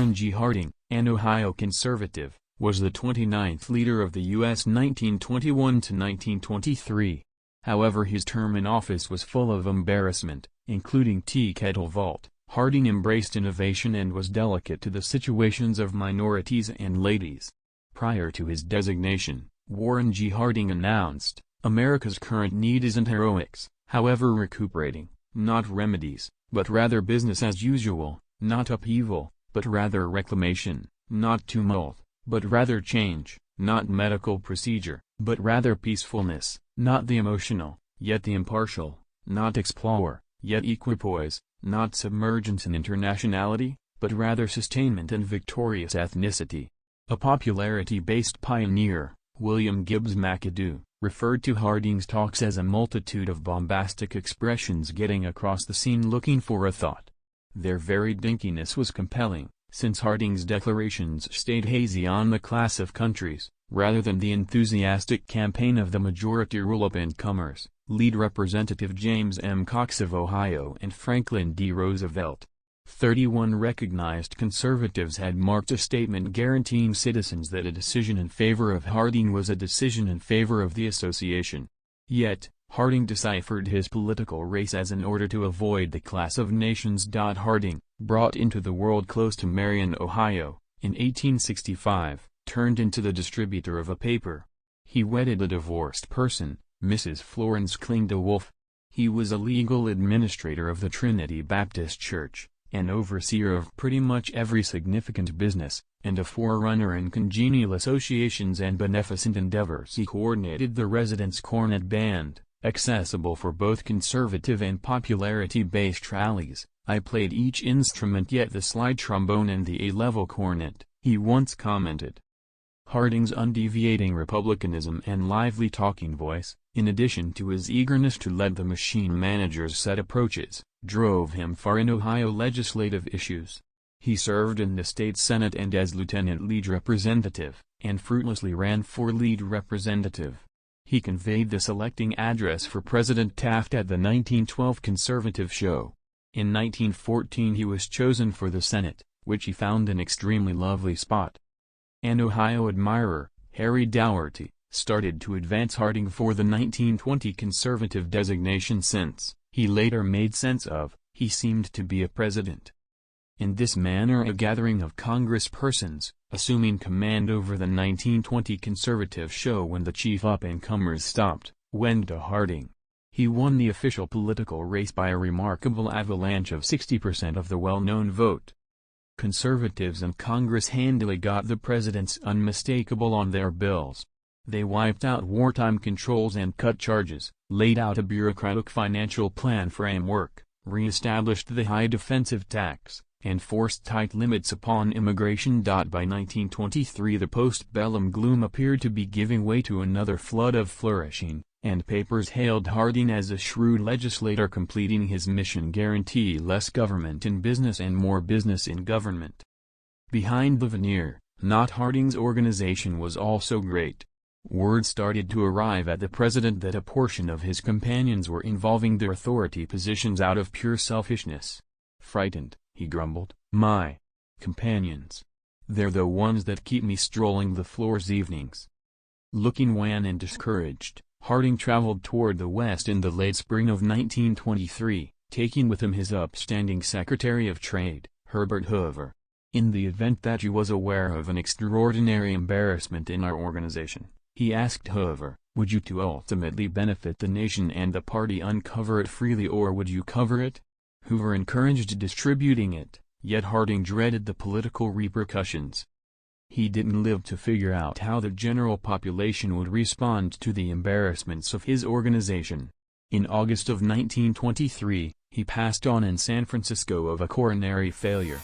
Warren G. Harding, an Ohio conservative, was the 29th leader of the U.S. 1921 to 1923. However, his term in office was full of embarrassment, including tea kettle vault. Harding embraced innovation and was delicate to the situations of minorities and ladies. Prior to his designation, Warren G. Harding announced, "America's current need isn't heroics, however recuperating, not remedies, but rather business as usual, not upheaval, but rather reclamation, not tumult, but rather change, not medical procedure, but rather peacefulness, not the emotional, yet the impartial, not explore, yet equipoise, not submergence and internationality, but rather sustainment and victorious ethnicity." A popularity-based pioneer, William Gibbs McAdoo, referred to Harding's talks as a multitude of bombastic expressions getting across the scene looking for a thought. Their very dinkiness was compelling, since Harding's declarations stayed hazy on the class of countries, rather than the enthusiastic campaign of the majority rule up-and-comers, lead Representative James M. Cox of Ohio and Franklin D. Roosevelt. 31 recognized conservatives had marked a statement guaranteeing citizens that a decision in favor of Harding was a decision in favor of the association. Yet, Harding deciphered his political race as in order to avoid the class of nations. Harding, brought into the world close to Marion, Ohio, in 1865, turned into the distributor of a paper. He wedded a divorced person, Mrs. Florence Klingde Wolfe. He was a legal administrator of the Trinity Baptist Church, an overseer of pretty much every significant business, and a forerunner in congenial associations and beneficent endeavors. He coordinated the Residence Cornet Band, accessible for both conservative and popularity-based rallies. "I played each instrument yet the slide trombone and the A-level cornet," he once commented. Harding's undeviating republicanism and lively talking voice, in addition to his eagerness to let the machine managers set approaches, drove him far in Ohio legislative issues. He served in the state Senate and as lieutenant lead representative, and fruitlessly ran for lead representative. He conveyed the selecting address for President Taft at the 1912 Conservative Show. In 1914 he was chosen for the Senate, which he found an extremely lovely spot. An Ohio admirer, Harry Dougherty, started to advance Harding for the 1920 conservative designation since, he later made sense of, he seemed to be a president. In this manner a gathering of congresspersons, assuming command over the 1920 conservative show when the chief up-and-comers stopped, went to Harding. He won the official political race by a remarkable avalanche of 60% of the well-known vote. Conservatives in Congress handily got the president's unmistakable on their bills. They wiped out wartime controls and cut charges, laid out a bureaucratic financial plan framework, re-established the high defensive tax, and forced tight limits upon immigration. By 1923 the post-bellum gloom appeared to be giving way to another flood of flourishing, and papers hailed Harding as a shrewd legislator completing his mission: guarantee less government in business and more business in government. Behind the veneer, not Harding's organization was also great. Word started to arrive at the president that a portion of his companions were involving their authority positions out of pure selfishness. "Frightened," he grumbled, "my companions. They're the ones that keep me strolling the floors evenings." Looking wan and discouraged, Harding traveled toward the west in the late spring of 1923, taking with him his upstanding Secretary of Trade, Herbert Hoover. "In the event that you was aware of an extraordinary embarrassment in our organization," he asked Hoover, "would you to ultimately benefit the nation and the party uncover it freely, or would you cover it?" Hoover encouraged distributing it, yet Harding dreaded the political repercussions. He didn't live to figure out how the general population would respond to the embarrassments of his organization. In August of 1923, he passed on in San Francisco of a coronary failure.